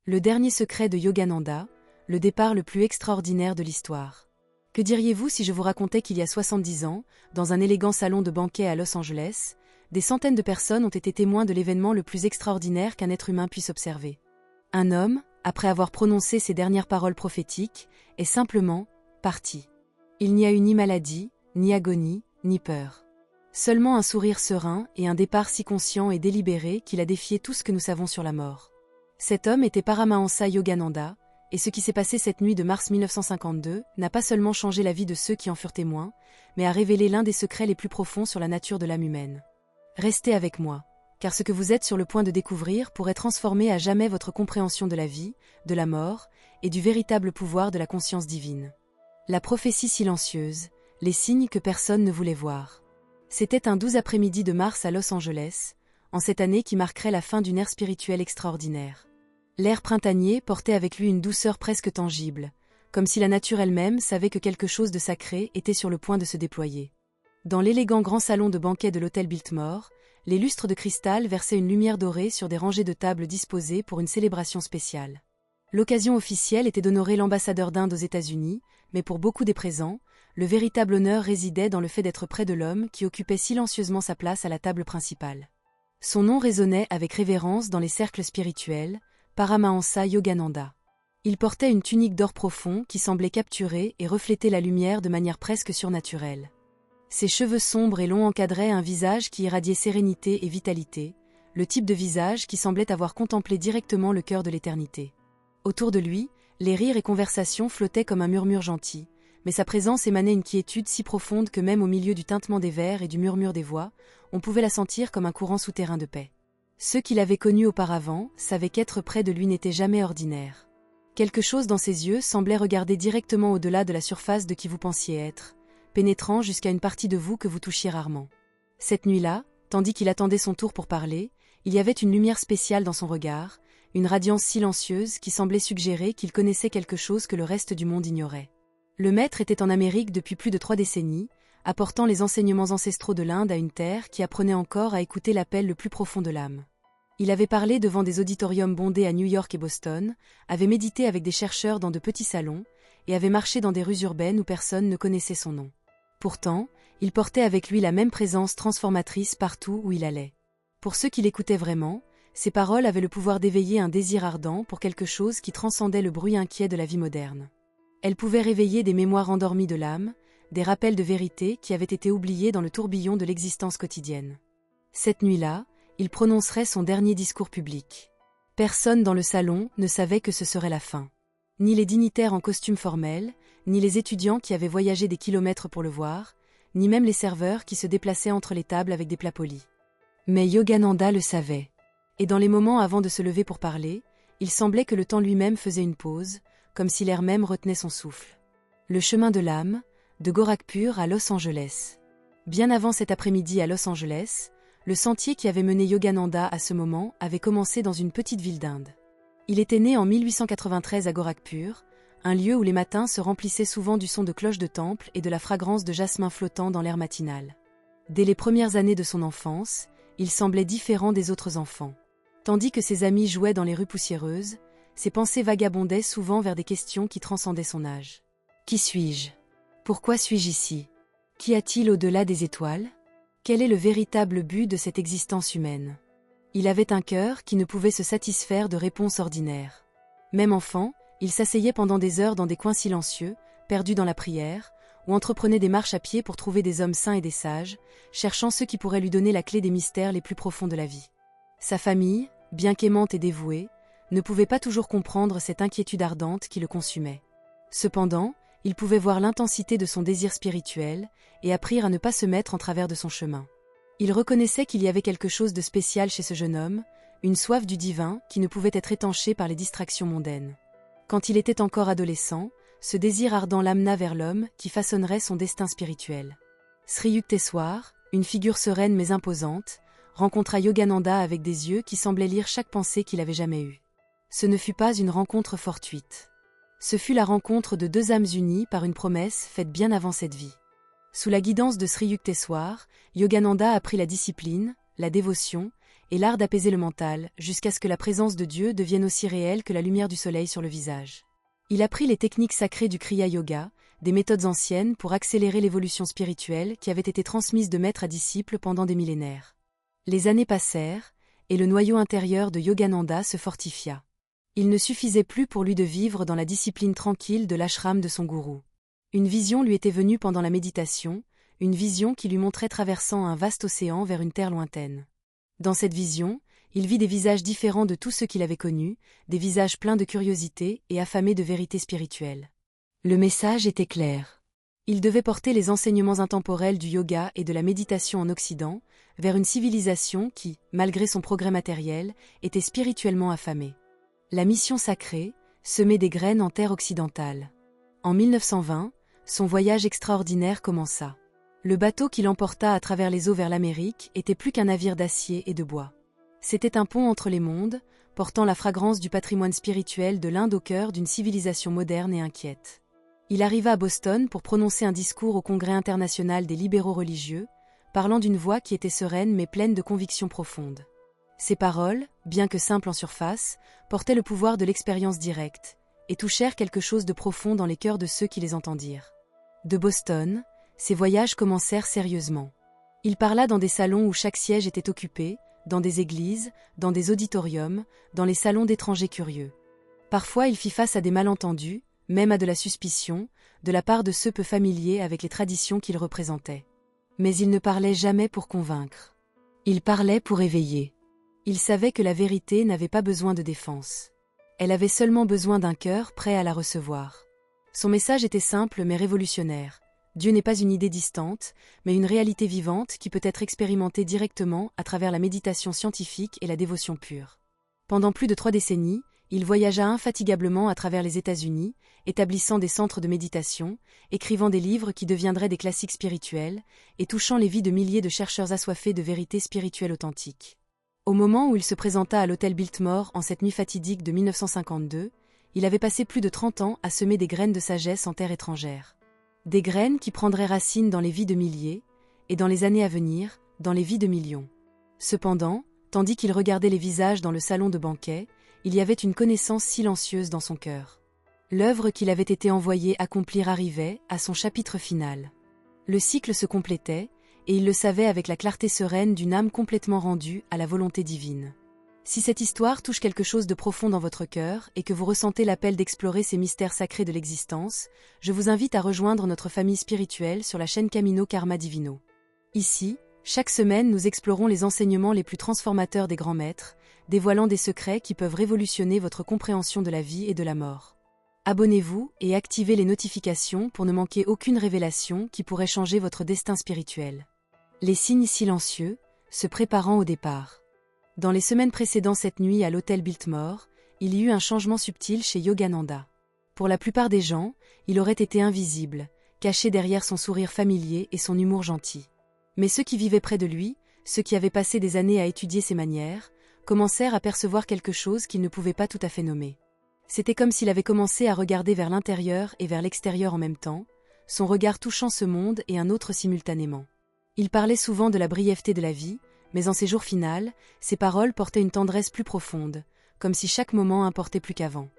Le dernier secret de Yogananda, le départ le plus extraordinaire de l'histoire. Que diriez-vous si je vous racontais qu'il y a 70 ans, dans un élégant salon de banquet à Los Angeles, des centaines de personnes ont été témoins de l'événement le plus extraordinaire qu'un être humain puisse observer. Un homme, après avoir prononcé ses dernières paroles prophétiques, est simplement parti. Il n'y a eu ni maladie, ni agonie, ni peur. Seulement un sourire serein et un départ si conscient et délibéré qu'il a défié tout ce que nous savons sur la mort. Cet homme était Paramahansa Yogananda, et ce qui s'est passé cette nuit de mars 1952 n'a pas seulement changé la vie de ceux qui en furent témoins, mais a révélé l'un des secrets les plus profonds sur la nature de l'âme humaine. Restez avec moi, car ce que vous êtes sur le point de découvrir pourrait transformer à jamais votre compréhension de la vie, de la mort, et du véritable pouvoir de la conscience divine. La prophétie silencieuse, les signes que personne ne voulait voir. C'était un 12 après-midi de mars à Los Angeles, en cette année qui marquerait la fin d'une ère spirituelle extraordinaire. L'air printanier portait avec lui une douceur presque tangible, comme si la nature elle-même savait que quelque chose de sacré était sur le point de se déployer. Dans l'élégant grand salon de banquet de l'hôtel Biltmore, les lustres de cristal versaient une lumière dorée sur des rangées de tables disposées pour une célébration spéciale. L'occasion officielle était d'honorer l'ambassadeur d'Inde aux États-Unis, mais pour beaucoup des présents, le véritable honneur résidait dans le fait d'être près de l'homme qui occupait silencieusement sa place à la table principale. Son nom résonnait avec révérence dans les cercles spirituels, Paramahansa Yogananda. Il portait une tunique d'or profond qui semblait capturer et refléter la lumière de manière presque surnaturelle. Ses cheveux sombres et longs encadraient un visage qui irradiait sérénité et vitalité, le type de visage qui semblait avoir contemplé directement le cœur de l'éternité. Autour de lui, les rires et conversations flottaient comme un murmure gentil, mais sa présence émanait une quiétude si profonde que même au milieu du tintement des verres et du murmure des voix, on pouvait la sentir comme un courant souterrain de paix. Ceux qui l'avaient connu auparavant savaient qu'être près de lui n'était jamais ordinaire. Quelque chose dans ses yeux semblait regarder directement au-delà de la surface de qui vous pensiez être, pénétrant jusqu'à une partie de vous que vous touchiez rarement. Cette nuit-là, tandis qu'il attendait son tour pour parler, il y avait une lumière spéciale dans son regard, une radiance silencieuse qui semblait suggérer qu'il connaissait quelque chose que le reste du monde ignorait. Le maître était en Amérique depuis plus de 3 décennies, apportant les enseignements ancestraux de l'Inde à une terre qui apprenait encore à écouter l'appel le plus profond de l'âme. Il avait parlé devant des auditoriums bondés à New York et Boston, avait médité avec des chercheurs dans de petits salons, et avait marché dans des rues urbaines où personne ne connaissait son nom. Pourtant, il portait avec lui la même présence transformatrice partout où il allait. Pour ceux qui l'écoutaient vraiment, ses paroles avaient le pouvoir d'éveiller un désir ardent pour quelque chose qui transcendait le bruit inquiet de la vie moderne. Elles pouvaient réveiller des mémoires endormies de l'âme, des rappels de vérité qui avaient été oubliés dans le tourbillon de l'existence quotidienne. Cette nuit-là, il prononcerait son dernier discours public. Personne dans le salon ne savait que ce serait la fin. Ni les dignitaires en costume formel, ni les étudiants qui avaient voyagé des kilomètres pour le voir, ni même les serveurs qui se déplaçaient entre les tables avec des plats polis. Mais Yogananda le savait. Et dans les moments avant de se lever pour parler, il semblait que le temps lui-même faisait une pause, comme si l'air même retenait son souffle. Le chemin de l'âme, de Gorakhpur à Los Angeles. Bien avant cet après-midi à Los Angeles, le sentier qui avait mené Yogananda à ce moment avait commencé dans une petite ville d'Inde. Il était né en 1893 à Gorakhpur, un lieu où les matins se remplissaient souvent du son de cloches de temple et de la fragrance de jasmin flottant dans l'air matinal. Dès les premières années de son enfance, il semblait différent des autres enfants. Tandis que ses amis jouaient dans les rues poussiéreuses, ses pensées vagabondaient souvent vers des questions qui transcendaient son âge. Qui suis-je? Pourquoi suis-je ici? Qu'y a-t-il au-delà des étoiles? Quel est le véritable but de cette existence humaine? Il avait un cœur qui ne pouvait se satisfaire de réponses ordinaires. Même enfant, il s'asseyait pendant des heures dans des coins silencieux, perdu dans la prière, ou entreprenait des marches à pied pour trouver des hommes saints et des sages, cherchant ceux qui pourraient lui donner la clé des mystères les plus profonds de la vie. Sa famille, bien qu'aimante et dévouée, ne pouvait pas toujours comprendre cette inquiétude ardente qui le consumait. Cependant, il pouvait voir l'intensité de son désir spirituel et apprirent à ne pas se mettre en travers de son chemin. Il reconnaissait qu'il y avait quelque chose de spécial chez ce jeune homme, une soif du divin qui ne pouvait être étanchée par les distractions mondaines. Quand il était encore adolescent, ce désir ardent l'amena vers l'homme qui façonnerait son destin spirituel. Sri Yukteswar, une figure sereine mais imposante, rencontra Yogananda avec des yeux qui semblaient lire chaque pensée qu'il avait jamais eue. Ce ne fut pas une rencontre fortuite. Ce fut la rencontre de 2 âmes unies par une promesse faite bien avant cette vie. Sous la guidance de Sri Yukteswar, Yogananda apprit la discipline, la dévotion et l'art d'apaiser le mental, jusqu'à ce que la présence de Dieu devienne aussi réelle que la lumière du soleil sur le visage. Il apprit les techniques sacrées du Kriya Yoga, des méthodes anciennes pour accélérer l'évolution spirituelle qui avait été transmise de maître à disciple pendant des millénaires. Les années passèrent, et le noyau intérieur de Yogananda se fortifia. Il ne suffisait plus pour lui de vivre dans la discipline tranquille de l'ashram de son gourou. Une vision lui était venue pendant la méditation, une vision qui lui montrait traversant un vaste océan vers une terre lointaine. Dans cette vision, il vit des visages différents de tous ceux qu'il avait connus, des visages pleins de curiosité et affamés de vérité spirituelle. Le message était clair. Il devait porter les enseignements intemporels du yoga et de la méditation en Occident, vers une civilisation qui, malgré son progrès matériel, était spirituellement affamée. La mission sacrée, semer des graines en terre occidentale. En 1920, son voyage extraordinaire commença. Le bateau qui l'emporta à travers les eaux vers l'Amérique était plus qu'un navire d'acier et de bois. C'était un pont entre les mondes, portant la fragrance du patrimoine spirituel de l'Inde au cœur d'une civilisation moderne et inquiète. Il arriva à Boston pour prononcer un discours au Congrès international des libéraux religieux, parlant d'une voix qui était sereine mais pleine de convictions profondes. Ses paroles, bien que simples en surface, portaient le pouvoir de l'expérience directe, et touchèrent quelque chose de profond dans les cœurs de ceux qui les entendirent. De Boston, ses voyages commencèrent sérieusement. Il parla dans des salons où chaque siège était occupé, dans des églises, dans des auditoriums, dans les salons d'étrangers curieux. Parfois il fit face à des malentendus, même à de la suspicion, de la part de ceux peu familiers avec les traditions qu'il représentait. Mais il ne parlait jamais pour convaincre. Il parlait pour éveiller. Il savait que la vérité n'avait pas besoin de défense. Elle avait seulement besoin d'un cœur prêt à la recevoir. Son message était simple mais révolutionnaire. Dieu n'est pas une idée distante, mais une réalité vivante qui peut être expérimentée directement à travers la méditation scientifique et la dévotion pure. Pendant plus de 3 décennies, il voyagea infatigablement à travers les États-Unis, établissant des centres de méditation, écrivant des livres qui deviendraient des classiques spirituels, et touchant les vies de milliers de chercheurs assoiffés de vérité spirituelle authentique. Au moment où il se présenta à l'hôtel Biltmore en cette nuit fatidique de 1952, il avait passé plus de 30 ans à semer des graines de sagesse en terre étrangère. Des graines qui prendraient racine dans les vies de milliers, et dans les années à venir, dans les vies de millions. Cependant, tandis qu'il regardait les visages dans le salon de banquet, il y avait une connaissance silencieuse dans son cœur. L'œuvre qu'il avait été envoyé accomplir arrivait à son chapitre final. Le cycle se complétait, et il le savait avec la clarté sereine d'une âme complètement rendue à la volonté divine. Si cette histoire touche quelque chose de profond dans votre cœur et que vous ressentez l'appel d'explorer ces mystères sacrés de l'existence, je vous invite à rejoindre notre famille spirituelle sur la chaîne Camino Karma Divino. Ici, chaque semaine nous explorons les enseignements les plus transformateurs des grands maîtres, dévoilant des secrets qui peuvent révolutionner votre compréhension de la vie et de la mort. Abonnez-vous et activez les notifications pour ne manquer aucune révélation qui pourrait changer votre destin spirituel. Les signes silencieux, se préparant au départ. Dans les semaines précédant cette nuit à l'hôtel Biltmore, il y eut un changement subtil chez Yogananda. Pour la plupart des gens, il aurait été invisible, caché derrière son sourire familier et son humour gentil. Mais ceux qui vivaient près de lui, ceux qui avaient passé des années à étudier ses manières, commencèrent à percevoir quelque chose qu'ils ne pouvaient pas tout à fait nommer. C'était comme s'il avait commencé à regarder vers l'intérieur et vers l'extérieur en même temps, son regard touchant ce monde et un autre simultanément. Il parlait souvent de la brièveté de la vie, mais en ses jours finals, ses paroles portaient une tendresse plus profonde, comme si chaque moment importait plus qu'avant.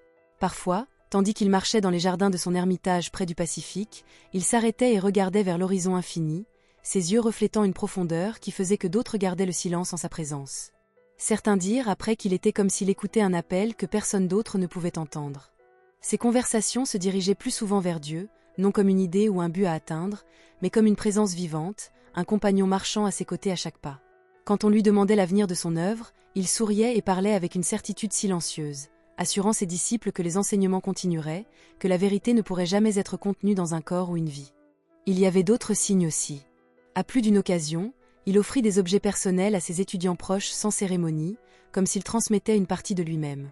Parfois, tandis qu'il marchait dans les jardins de son ermitage près du Pacifique, il s'arrêtait et regardait vers l'horizon infini, ses yeux reflétant une profondeur qui faisait que d'autres gardaient le silence en sa présence. Certains dirent après qu'il était comme s'il écoutait un appel que personne d'autre ne pouvait entendre. Ses conversations se dirigeaient plus souvent vers Dieu, non comme une idée ou un but à atteindre, mais comme une présence vivante, un compagnon marchant à ses côtés à chaque pas. Quand on lui demandait l'avenir de son œuvre, il souriait et parlait avec une certitude silencieuse, assurant ses disciples que les enseignements continueraient, que la vérité ne pourrait jamais être contenue dans un corps ou une vie. Il y avait d'autres signes aussi. À plus d'une occasion, il offrit des objets personnels à ses étudiants proches sans cérémonie, comme s'il transmettait une partie de lui-même.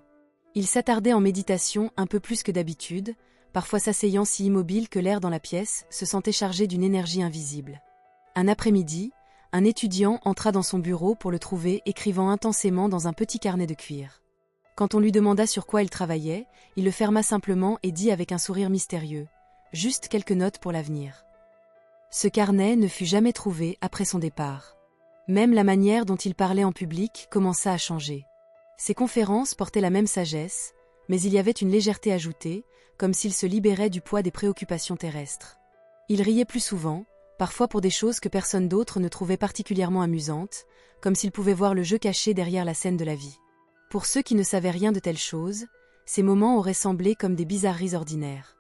Il s'attardait en méditation un peu plus que d'habitude, parfois s'asseyant si immobile que l'air dans la pièce se sentait chargé d'une énergie invisible. Un après-midi, un étudiant entra dans son bureau pour le trouver écrivant intensément dans un petit carnet de cuir. Quand on lui demanda sur quoi il travaillait, il le ferma simplement et dit avec un sourire mystérieux « Juste quelques notes pour l'avenir ». Ce carnet ne fut jamais trouvé après son départ. Même la manière dont il parlait en public commença à changer. Ses conférences portaient la même sagesse, mais il y avait une légèreté ajoutée, comme s'il se libérait du poids des préoccupations terrestres. Il riait plus souvent, parfois pour des choses que personne d'autre ne trouvait particulièrement amusantes, comme s'il pouvait voir le jeu caché derrière la scène de la vie. Pour ceux qui ne savaient rien de telles choses, ces moments auraient semblé comme des bizarreries ordinaires.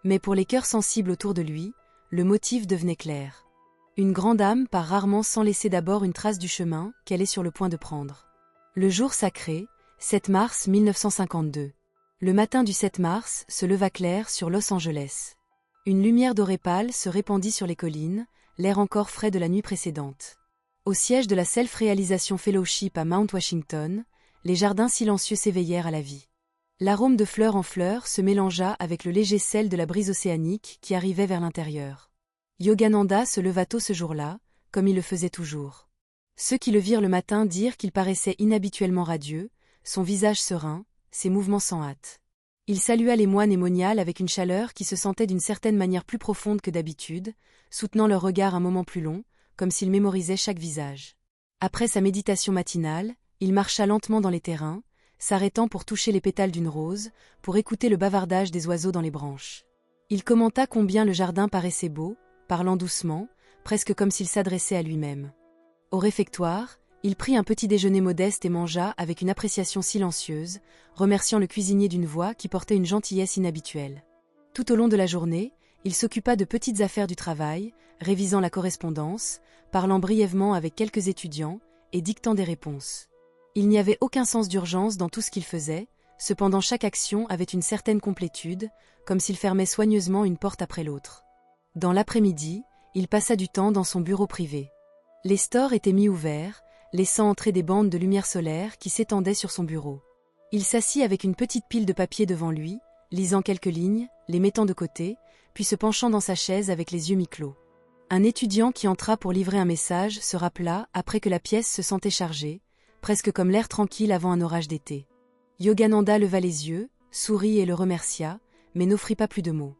Mais pour les cœurs sensibles autour de lui, le motif devenait clair. Une grande âme part rarement sans laisser d'abord une trace du chemin qu'elle est sur le point de prendre. Le jour sacré, 7 mars 1952. Le matin du 7 mars se leva clair sur Los Angeles. Une lumière dorée pâle se répandit sur les collines, l'air encore frais de la nuit précédente. Au siège de la Self-Realization Fellowship à Mount Washington, les jardins silencieux s'éveillèrent à la vie. L'arôme de fleur en fleur se mélangea avec le léger sel de la brise océanique qui arrivait vers l'intérieur. Yogananda se leva tôt ce jour-là, comme il le faisait toujours. Ceux qui le virent le matin dirent qu'il paraissait inhabituellement radieux, son visage serein, ses mouvements sans hâte. Il salua les moines et moniales avec une chaleur qui se sentait d'une certaine manière plus profonde que d'habitude, soutenant leur regard un moment plus long, comme s'il mémorisait chaque visage. Après sa méditation matinale, il marcha lentement dans les terrains, s'arrêtant pour toucher les pétales d'une rose, pour écouter le bavardage des oiseaux dans les branches. Il commenta combien le jardin paraissait beau, parlant doucement, presque comme s'il s'adressait à lui-même. Au réfectoire, il prit un petit déjeuner modeste et mangea avec une appréciation silencieuse, remerciant le cuisinier d'une voix qui portait une gentillesse inhabituelle. Tout au long de la journée, il s'occupa de petites affaires du travail, révisant la correspondance, parlant brièvement avec quelques étudiants et dictant des réponses. Il n'y avait aucun sens d'urgence dans tout ce qu'il faisait, cependant chaque action avait une certaine complétude, comme s'il fermait soigneusement une porte après l'autre. Dans l'après-midi, il passa du temps dans son bureau privé. Les stores étaient mi-ouverts, laissant entrer des bandes de lumière solaire qui s'étendaient sur son bureau. Il s'assit avec une petite pile de papier devant lui, lisant quelques lignes, les mettant de côté, puis se penchant dans sa chaise avec les yeux mi-clos. Un étudiant qui entra pour livrer un message se rappela après que la pièce se sentait chargée, presque comme l'air tranquille avant un orage d'été. Yogananda leva les yeux, sourit et le remercia, mais n'offrit pas plus de mots.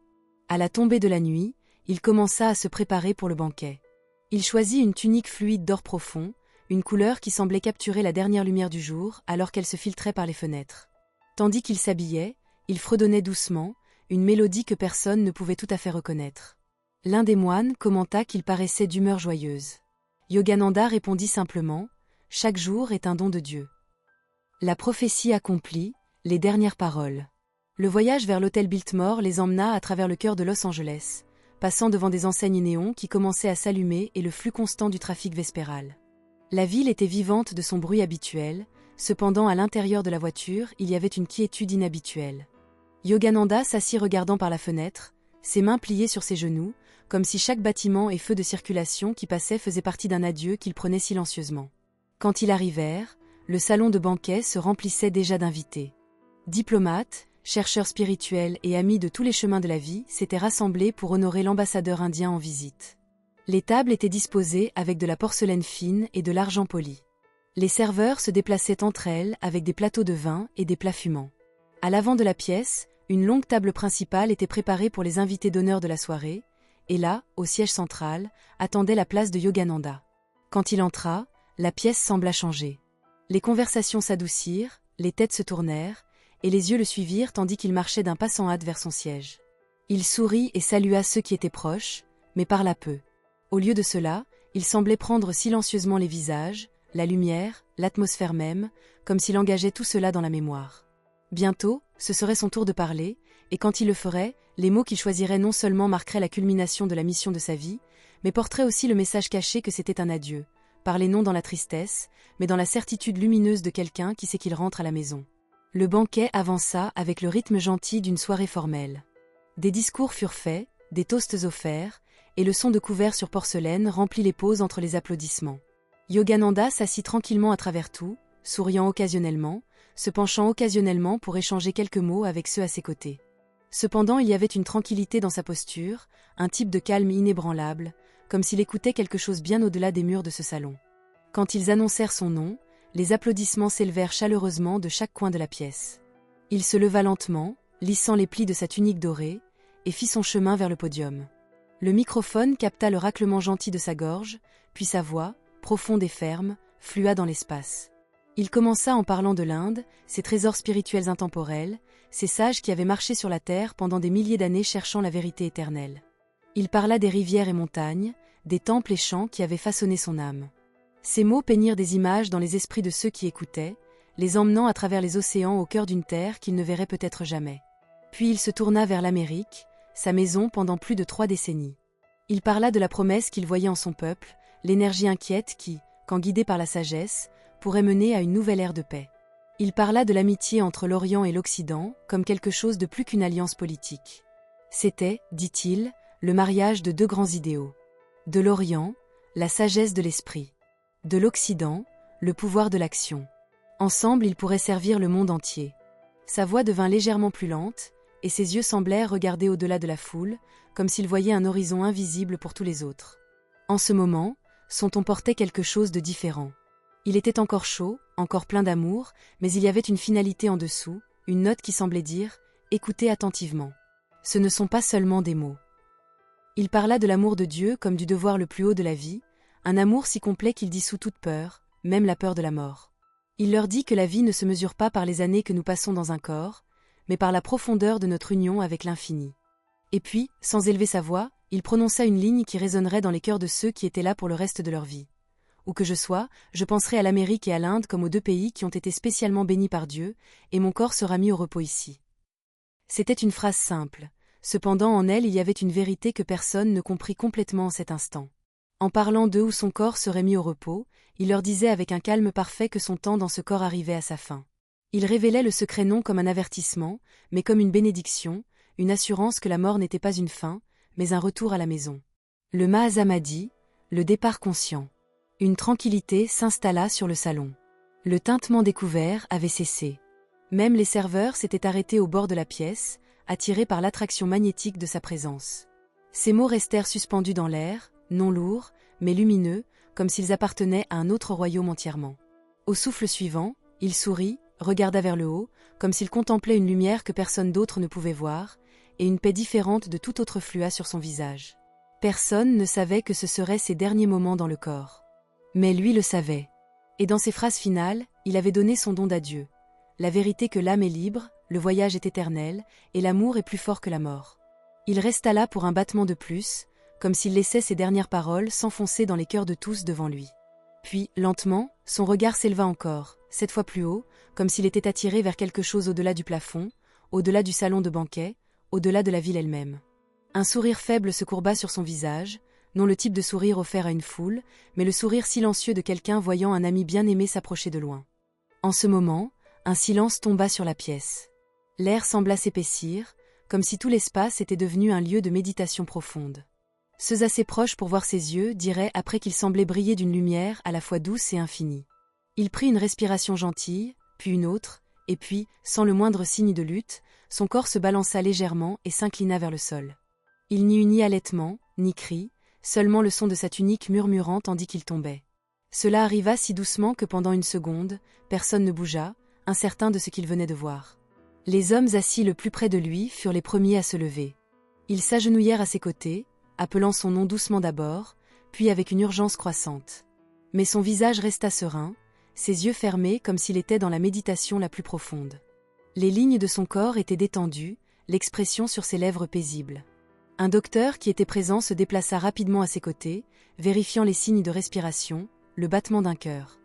À la tombée de la nuit, il commença à se préparer pour le banquet. Il choisit une tunique fluide d'or profond, une couleur qui semblait capturer la dernière lumière du jour alors qu'elle se filtrait par les fenêtres. Tandis qu'il s'habillait, il fredonnait doucement, une mélodie que personne ne pouvait tout à fait reconnaître. L'un des moines commenta qu'il paraissait d'humeur joyeuse. Yogananda répondit simplement « Chaque jour est un don de Dieu ». La prophétie accomplie, les dernières paroles. Le voyage vers l'hôtel Biltmore les emmena à travers le cœur de Los Angeles, passant devant des enseignes néons qui commençaient à s'allumer et le flux constant du trafic vespéral. La ville était vivante de son bruit habituel, cependant à l'intérieur de la voiture il y avait une quiétude inhabituelle. Yogananda s'assit regardant par la fenêtre, ses mains pliées sur ses genoux, comme si chaque bâtiment et feu de circulation qui passait faisait partie d'un adieu qu'il prenait silencieusement. Quand ils arrivèrent, le salon de banquet se remplissait déjà d'invités. Diplomates, chercheurs spirituels et amis de tous les chemins de la vie s'étaient rassemblés pour honorer l'ambassadeur indien en visite. Les tables étaient disposées avec de la porcelaine fine et de l'argent poli. Les serveurs se déplaçaient entre elles avec des plateaux de vin et des plats fumants. À l'avant de la pièce, une longue table principale était préparée pour les invités d'honneur de la soirée, et là, au siège central, attendait la place de Yogananda. Quand il entra, la pièce sembla changer. Les conversations s'adoucirent, les têtes se tournèrent, et les yeux le suivirent tandis qu'il marchait d'un pas sans hâte vers son siège. Il sourit et salua ceux qui étaient proches, mais parla peu. Au lieu de cela, il semblait prendre silencieusement les visages, la lumière, l'atmosphère même, comme s'il engageait tout cela dans la mémoire. Bientôt, ce serait son tour de parler, et quand il le ferait, les mots qu'il choisirait non seulement marqueraient la culmination de la mission de sa vie, mais porteraient aussi le message caché que c'était un adieu, parler non dans la tristesse, mais dans la certitude lumineuse de quelqu'un qui sait qu'il rentre à la maison. Le banquet avança avec le rythme gentil d'une soirée formelle. Des discours furent faits, des toasts offerts, et le son de couverts sur porcelaine remplit les pauses entre les applaudissements. Yogananda s'assit tranquillement à travers tout, souriant occasionnellement, se penchant occasionnellement pour échanger quelques mots avec ceux à ses côtés. Cependant il y avait une tranquillité dans sa posture, un type de calme inébranlable, comme s'il écoutait quelque chose bien au-delà des murs de ce salon. Quand ils annoncèrent son nom, les applaudissements s'élevèrent chaleureusement de chaque coin de la pièce. Il se leva lentement, lissant les plis de sa tunique dorée, et fit son chemin vers le podium. Le microphone capta le raclement gentil de sa gorge, puis sa voix, profonde et ferme, flua dans l'espace. Il commença en parlant de l'Inde, ses trésors spirituels intemporels, ces sages qui avaient marché sur la terre pendant des milliers d'années cherchant la vérité éternelle. Il parla des rivières et montagnes, des temples et champs qui avaient façonné son âme. Ces mots peignirent des images dans les esprits de ceux qui écoutaient, les emmenant à travers les océans au cœur d'une terre qu'ils ne verraient peut-être jamais. Puis il se tourna vers l'Amérique, sa maison pendant plus de 3 décennies. Il parla de la promesse qu'il voyait en son peuple, l'énergie inquiète qui, quand guidée par la sagesse, pourrait mener à une nouvelle ère de paix. Il parla de l'amitié entre l'Orient et l'Occident comme quelque chose de plus qu'une alliance politique. C'était, dit-il, le mariage de 2 grands idéaux. De l'Orient, la sagesse de l'esprit. De l'Occident, le pouvoir de l'action. Ensemble, ils pourraient servir le monde entier. Sa voix devint légèrement plus lente, et ses yeux semblèrent regarder au-delà de la foule, comme s'il voyait un horizon invisible pour tous les autres. En ce moment, son ton portait quelque chose de différent. Il était encore chaud, encore plein d'amour, mais il y avait une finalité en dessous, une note qui semblait dire « Écoutez attentivement ». Ce ne sont pas seulement des mots. Il parla de l'amour de Dieu comme du devoir le plus haut de la vie, un amour si complet qu'il dissout toute peur, même la peur de la mort. Il leur dit que la vie ne se mesure pas par les années que nous passons dans un corps, mais par la profondeur de notre union avec l'infini. Et puis, sans élever sa voix, il prononça une ligne qui résonnerait dans les cœurs de ceux qui étaient là pour le reste de leur vie. Où que je sois, je penserai à l'Amérique et à l'Inde comme aux 2 pays qui ont été spécialement bénis par Dieu, et mon corps sera mis au repos ici. C'était une phrase simple. Cependant en elle il y avait une vérité que personne ne comprit complètement en cet instant. En parlant d'eux où son corps serait mis au repos, il leur disait avec un calme parfait que son temps dans ce corps arrivait à sa fin. Il révélait le secret non comme un avertissement, mais comme une bénédiction, une assurance que la mort n'était pas une fin, mais un retour à la maison. Le Mahasamadi, le départ conscient. Une tranquillité s'installa sur le salon. Le tintement des couverts avait cessé. Même les serveurs s'étaient arrêtés au bord de la pièce, attirés par l'attraction magnétique de sa présence. Ces mots restèrent suspendus dans l'air, non lourds, mais lumineux, comme s'ils appartenaient à un autre royaume entièrement. Au souffle suivant, il sourit, regarda vers le haut, comme s'il contemplait une lumière que personne d'autre ne pouvait voir, et une paix différente de tout autre flua sur son visage. Personne ne savait que ce seraient ses derniers moments dans le corps. Mais lui le savait. Et dans ses phrases finales, il avait donné son don à Dieu. La vérité que l'âme est libre, le voyage est éternel, et l'amour est plus fort que la mort. Il resta là pour un battement de plus, comme s'il laissait ses dernières paroles s'enfoncer dans les cœurs de tous devant lui. Puis, lentement, son regard s'éleva encore, cette fois plus haut, comme s'il était attiré vers quelque chose au-delà du plafond, au-delà du salon de banquet, au-delà de la ville elle-même. Un sourire faible se courba sur son visage, non le type de sourire offert à une foule, mais le sourire silencieux de quelqu'un voyant un ami bien-aimé s'approcher de loin. En ce moment, un silence tomba sur la pièce. L'air sembla s'épaissir, comme si tout l'espace était devenu un lieu de méditation profonde. Ceux assez proches pour voir ses yeux diraient après qu'il semblait briller d'une lumière à la fois douce et infinie. Il prit une respiration gentille, puis une autre, et puis, sans le moindre signe de lutte, son corps se balança légèrement et s'inclina vers le sol. Il n'y eut ni halètement, ni cri, seulement le son de sa tunique murmurant tandis qu'il tombait. Cela arriva si doucement que pendant une seconde, personne ne bougea, incertain de ce qu'il venait de voir. Les hommes assis le plus près de lui furent les premiers à se lever. Ils s'agenouillèrent à ses côtés, appelant son nom doucement d'abord, puis avec une urgence croissante. Mais son visage resta serein, ses yeux fermés comme s'il était dans la méditation la plus profonde. Les lignes de son corps étaient détendues, l'expression sur ses lèvres paisible. Un docteur qui était présent se déplaça rapidement à ses côtés, vérifiant les signes de respiration, le battement d'un cœur.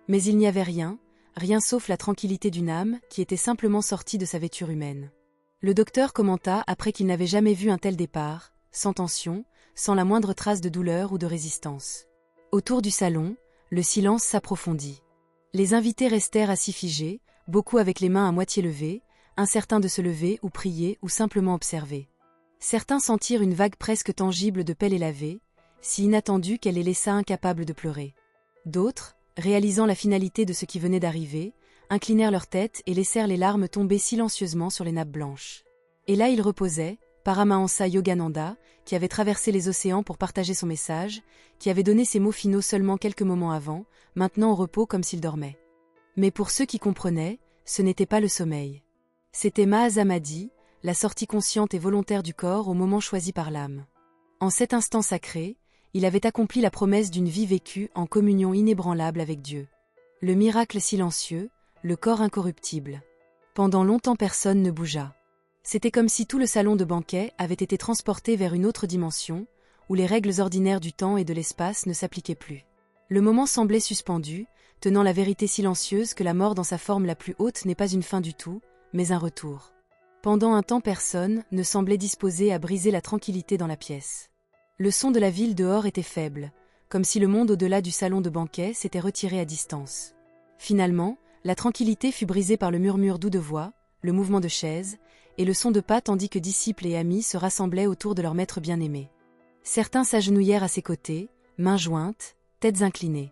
Mais il n'y avait rien, rien sauf la tranquillité d'une âme qui était simplement sortie de sa vêture humaine. Le docteur commenta après qu'il n'avait jamais vu un tel départ, sans tension, sans la moindre trace de douleur ou de résistance. Autour du salon, le silence s'approfondit. Les invités restèrent assis figés, beaucoup avec les mains à moitié levées, incertains de se lever ou prier ou simplement observer. Certains sentirent une vague presque tangible de pelle élavée, si inattendue qu'elle les laissa incapables de pleurer. D'autres, réalisant la finalité de ce qui venait d'arriver, inclinèrent leur tête et laissèrent les larmes tomber silencieusement sur les nappes blanches. Et là ils reposaient, Paramahansa Yogananda, qui avait traversé les océans pour partager son message, qui avait donné ses mots finaux seulement quelques moments avant, maintenant au repos comme s'il dormait. Mais pour ceux qui comprenaient, ce n'était pas le sommeil. C'était Mahasamadi, la sortie consciente et volontaire du corps au moment choisi par l'âme. En cet instant sacré, il avait accompli la promesse d'une vie vécue en communion inébranlable avec Dieu. Le miracle silencieux, le corps incorruptible. Pendant longtemps personne ne bougea. C'était comme si tout le salon de banquet avait été transporté vers une autre dimension, où les règles ordinaires du temps et de l'espace ne s'appliquaient plus. Le moment semblait suspendu, tenant la vérité silencieuse que la mort dans sa forme la plus haute n'est pas une fin du tout, mais un retour. Pendant un temps personne ne semblait disposé à briser la tranquillité dans la pièce. Le son de la ville dehors était faible, comme si le monde au-delà du salon de banquet s'était retiré à distance. Finalement, la tranquillité fut brisée par le murmure doux de voix, le mouvement de chaises, et le son de pas tandis que disciples et amis se rassemblaient autour de leur maître bien-aimé. Certains s'agenouillèrent à ses côtés, mains jointes, têtes inclinées.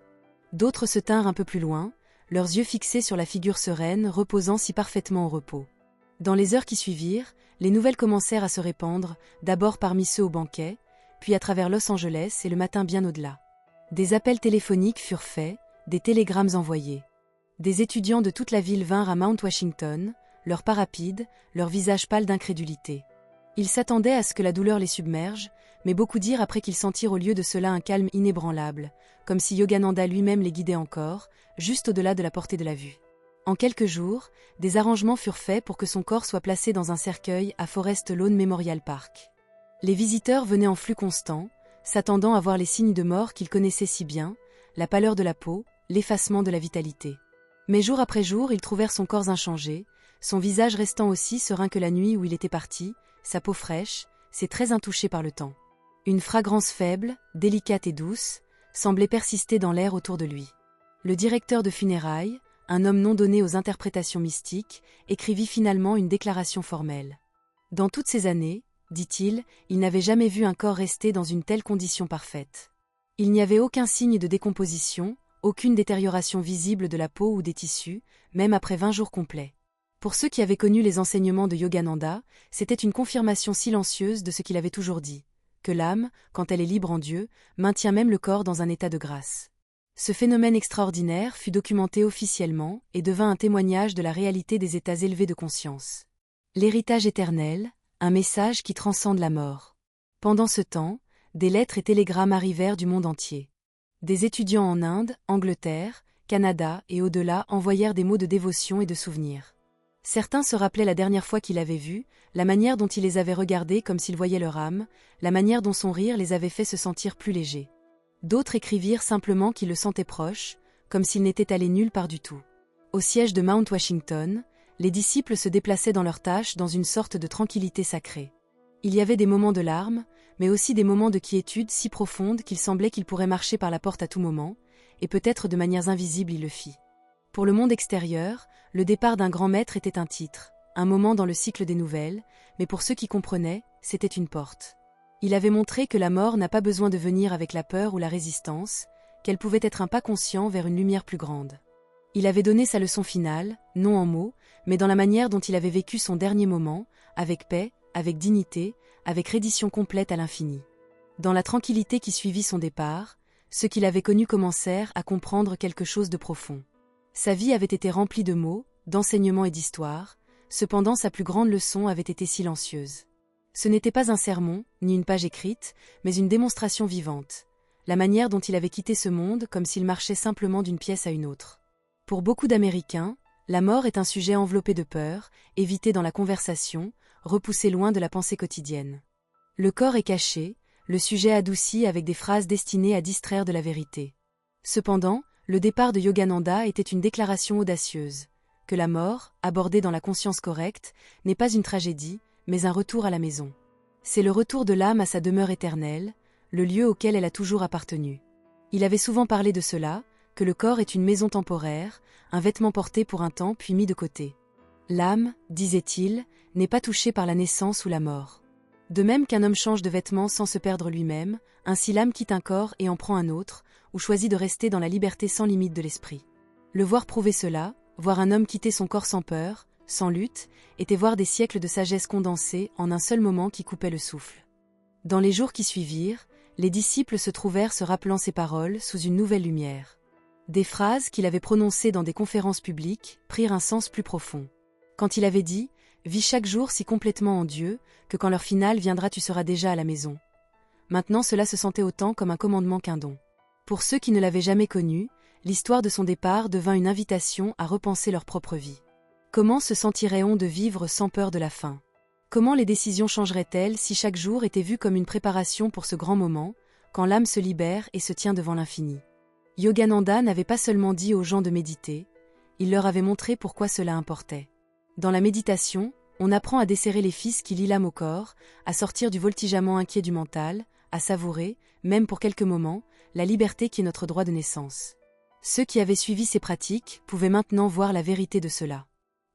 D'autres se tinrent un peu plus loin, leurs yeux fixés sur la figure sereine reposant si parfaitement au repos. Dans les heures qui suivirent, les nouvelles commencèrent à se répandre, d'abord parmi ceux au banquet, puis à travers Los Angeles et le matin bien au-delà. Des appels téléphoniques furent faits, des télégrammes envoyés. Des étudiants de toute la ville vinrent à Mount Washington, leurs pas rapides, leurs visages pâles d'incrédulité. Ils s'attendaient à ce que la douleur les submerge, mais beaucoup dirent après qu'ils sentirent au lieu de cela un calme inébranlable, comme si Yogananda lui-même les guidait encore, juste au-delà de la portée de la vue. En quelques jours, des arrangements furent faits pour que son corps soit placé dans un cercueil à Forest Lawn Memorial Park. Les visiteurs venaient en flux constant, s'attendant à voir les signes de mort qu'ils connaissaient si bien, la pâleur de la peau, l'effacement de la vitalité. Mais jour après jour, ils trouvèrent son corps inchangé, son visage restant aussi serein que la nuit où il était parti, sa peau fraîche, ses traits intouchés par le temps. Une fragrance faible, délicate et douce, semblait persister dans l'air autour de lui. Le directeur de funérailles, un homme non donné aux interprétations mystiques, écrivit finalement une déclaration formelle. Dans toutes ces années, dit-il, il n'avait jamais vu un corps rester dans une telle condition parfaite. Il n'y avait aucun signe de décomposition, aucune détérioration visible de la peau ou des tissus, même après 20 jours complets. Pour ceux qui avaient connu les enseignements de Yogananda, c'était une confirmation silencieuse de ce qu'il avait toujours dit, que l'âme, quand elle est libre en Dieu, maintient même le corps dans un état de grâce. Ce phénomène extraordinaire fut documenté officiellement et devint un témoignage de la réalité des états élevés de conscience. L'héritage éternel, un message qui transcende la mort. Pendant ce temps, des lettres et télégrammes arrivèrent du monde entier. Des étudiants en Inde, Angleterre, Canada et au-delà envoyèrent des mots de dévotion et de souvenirs. Certains se rappelaient la dernière fois qu'il avait vu, la manière dont il les avait regardés comme s'ils voyaient leur âme, la manière dont son rire les avait fait se sentir plus légers. D'autres écrivirent simplement qu'ils le sentaient proche, comme s'il n'était allé nulle part du tout. Au siège de Mount Washington, les disciples se déplaçaient dans leurs tâches dans une sorte de tranquillité sacrée. Il y avait des moments de larmes, mais aussi des moments de quiétude si profonde qu'il semblait qu'il pourrait marcher par la porte à tout moment, et peut-être de manières invisibles il le fit. Pour le monde extérieur, le départ d'un grand maître était un titre, un moment dans le cycle des nouvelles, mais pour ceux qui comprenaient, c'était une porte. Il avait montré que la mort n'a pas besoin de venir avec la peur ou la résistance, qu'elle pouvait être un pas conscient vers une lumière plus grande. Il avait donné sa leçon finale, non en mots, mais dans la manière dont il avait vécu son dernier moment, avec paix, avec dignité, avec reddition complète à l'infini. Dans la tranquillité qui suivit son départ, ceux qui l'avaient connu commencèrent à comprendre quelque chose de profond. Sa vie avait été remplie de mots, d'enseignements et d'histoires, cependant sa plus grande leçon avait été silencieuse. Ce n'était pas un sermon, ni une page écrite, mais une démonstration vivante, la manière dont il avait quitté ce monde comme s'il marchait simplement d'une pièce à une autre. Pour beaucoup d'Américains, la mort est un sujet enveloppé de peur, évité dans la conversation, repoussé loin de la pensée quotidienne. Le corps est caché, le sujet adouci avec des phrases destinées à distraire de la vérité. Cependant, le départ de Yogananda était une déclaration audacieuse, que la mort, abordée dans la conscience correcte, n'est pas une tragédie, mais un retour à la maison. C'est le retour de l'âme à sa demeure éternelle, le lieu auquel elle a toujours appartenu. Il avait souvent parlé de cela, que le corps est une maison temporaire, un vêtement porté pour un temps puis mis de côté. L'âme, disait-il, n'est pas touchée par la naissance ou la mort. De même qu'un homme change de vêtements sans se perdre lui-même, ainsi l'âme quitte un corps et en prend un autre, ou choisit de rester dans la liberté sans limite de l'esprit. Le voir prouver cela, voir un homme quitter son corps sans peur, sans lutte, était voir des siècles de sagesse condensés en un seul moment qui coupait le souffle. Dans les jours qui suivirent, les disciples se trouvèrent se rappelant ces paroles sous une nouvelle lumière. Des phrases qu'il avait prononcées dans des conférences publiques prirent un sens plus profond. Quand il avait dit « Vis chaque jour si complètement en Dieu, que quand l'heure finale viendra tu seras déjà à la maison », maintenant cela se sentait autant comme un commandement qu'un don. Pour ceux qui ne l'avaient jamais connu, l'histoire de son départ devint une invitation à repenser leur propre vie. Comment se sentirait-on de vivre sans peur de la fin? Comment les décisions changeraient-elles si chaque jour était vu comme une préparation pour ce grand moment, quand l'âme se libère et se tient devant l'infini? Yogananda n'avait pas seulement dit aux gens de méditer, il leur avait montré pourquoi cela importait. Dans la méditation, on apprend à desserrer les fils qui lient l'âme au corps, à sortir du voltigeement inquiet du mental, à savourer, même pour quelques moments, la liberté qui est notre droit de naissance. Ceux qui avaient suivi ces pratiques pouvaient maintenant voir la vérité de cela.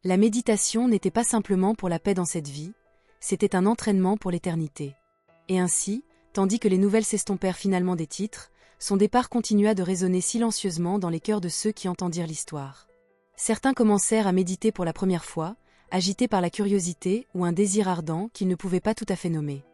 La méditation n'était pas simplement pour la paix dans cette vie, c'était un entraînement pour l'éternité. Et ainsi, tandis que les nouvelles s'estompèrent finalement des titres, son départ continua de résonner silencieusement dans les cœurs de ceux qui entendirent l'histoire. Certains commencèrent à méditer pour la première fois, agités par la curiosité ou un désir ardent qu'ils ne pouvaient pas tout à fait nommer.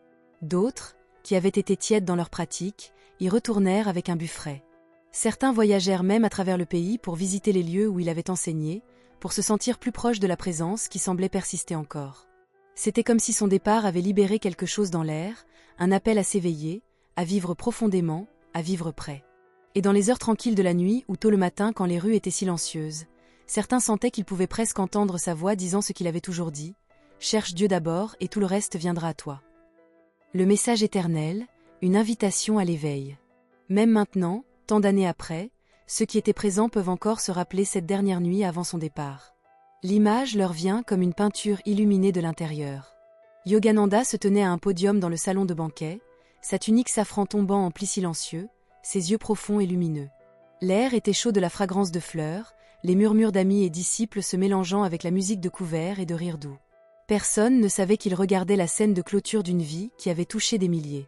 D'autres, qui avaient été tièdes dans leur pratique, y retournèrent avec un but frais. Certains voyagèrent même à travers le pays pour visiter les lieux où il avait enseigné, pour se sentir plus proche de la présence qui semblait persister encore. C'était comme si son départ avait libéré quelque chose dans l'air, un appel à s'éveiller, à vivre profondément, à vivre près. Et dans les heures tranquilles de la nuit ou tôt le matin quand les rues étaient silencieuses, certains sentaient qu'ils pouvaient presque entendre sa voix disant ce qu'il avait toujours dit, « Cherche Dieu d'abord et tout le reste viendra à toi ». Le message éternel, une invitation à l'éveil. Même maintenant, tant d'années après, ceux qui étaient présents peuvent encore se rappeler cette dernière nuit avant son départ. L'image leur vient comme une peinture illuminée de l'intérieur. Yogananda se tenait à un podium dans le salon de banquet, sa tunique safran tombant en plis silencieux, ses yeux profonds et lumineux. L'air était chaud de la fragrance de fleurs, les murmures d'amis et disciples se mélangeant avec la musique de couverts et de rires doux. Personne ne savait qu'il regardait la scène de clôture d'une vie qui avait touché des milliers.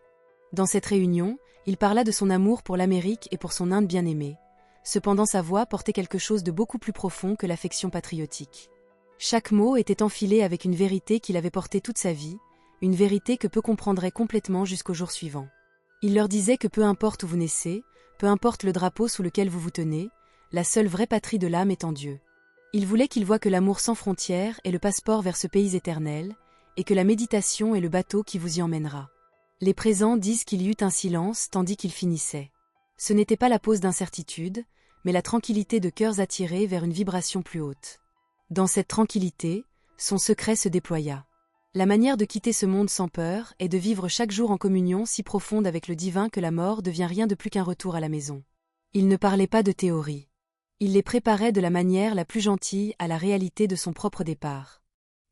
Dans cette réunion, il parla de son amour pour l'Amérique et pour son Inde bien-aimée. Cependant sa voix portait quelque chose de beaucoup plus profond que l'affection patriotique. Chaque mot était enfilé avec une vérité qu'il avait portée toute sa vie, une vérité que peu comprendraient complètement jusqu'au jour suivant. Il leur disait que peu importe où vous naissez, peu importe le drapeau sous lequel vous vous tenez, la seule vraie patrie de l'âme est en Dieu. Il voulait qu'ils voient que l'amour sans frontières est le passeport vers ce pays éternel, et que la méditation est le bateau qui vous y emmènera. Les présents disent qu'il y eut un silence tandis qu'il finissait. Ce n'était pas la pause d'incertitude, mais la tranquillité de cœurs attirés vers une vibration plus haute. Dans cette tranquillité, son secret se déploya. La manière de quitter ce monde sans peur est de vivre chaque jour en communion si profonde avec le divin que la mort devient rien de plus qu'un retour à la maison. Il ne parlait pas de théorie. Il les préparait de la manière la plus gentille à la réalité de son propre départ.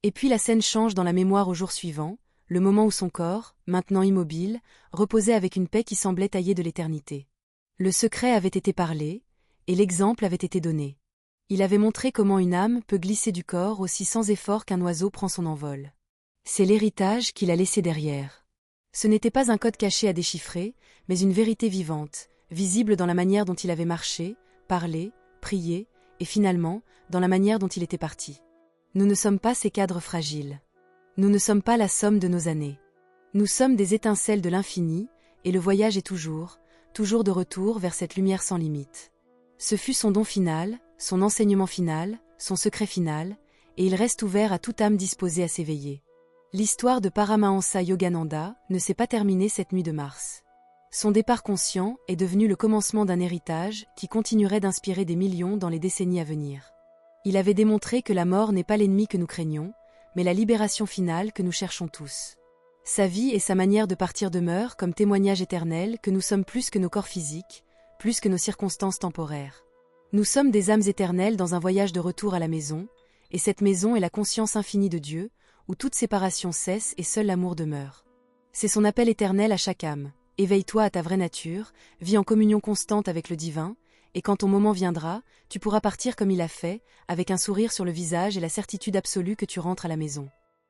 Et puis la scène change dans la mémoire au jour suivant, le moment où son corps, maintenant immobile, reposait avec une paix qui semblait taillée de l'éternité. Le secret avait été parlé, et l'exemple avait été donné. Il avait montré comment une âme peut glisser du corps aussi sans effort qu'un oiseau prend son envol. C'est l'héritage qu'il a laissé derrière. Ce n'était pas un code caché à déchiffrer, mais une vérité vivante, visible dans la manière dont il avait marché, parlé, prié, et finalement, dans la manière dont il était parti. Nous ne sommes pas ces cadres fragiles. Nous ne sommes pas la somme de nos années. Nous sommes des étincelles de l'infini, et le voyage est toujours de retour vers cette lumière sans limite. Ce fut son don final, son enseignement final, son secret final, et il reste ouvert à toute âme disposée à s'éveiller. L'histoire de Paramahansa Yogananda ne s'est pas terminée cette nuit de mars. Son départ conscient est devenu le commencement d'un héritage qui continuerait d'inspirer des millions dans les décennies à venir. Il avait démontré que la mort n'est pas l'ennemi que nous craignons, mais la libération finale que nous cherchons tous. Sa vie et sa manière de partir demeurent comme témoignage éternel que nous sommes plus que nos corps physiques, plus que nos circonstances temporaires. Nous sommes des âmes éternelles dans un voyage de retour à la maison, et cette maison est la conscience infinie de Dieu, où toute séparation cesse et seul l'amour demeure. C'est son appel éternel à chaque âme. Éveille-toi à ta vraie nature, vis en communion constante avec le divin, et quand ton moment viendra, tu pourras partir comme il a fait, avec un sourire sur le visage et la certitude absolue que tu rentres à la maison.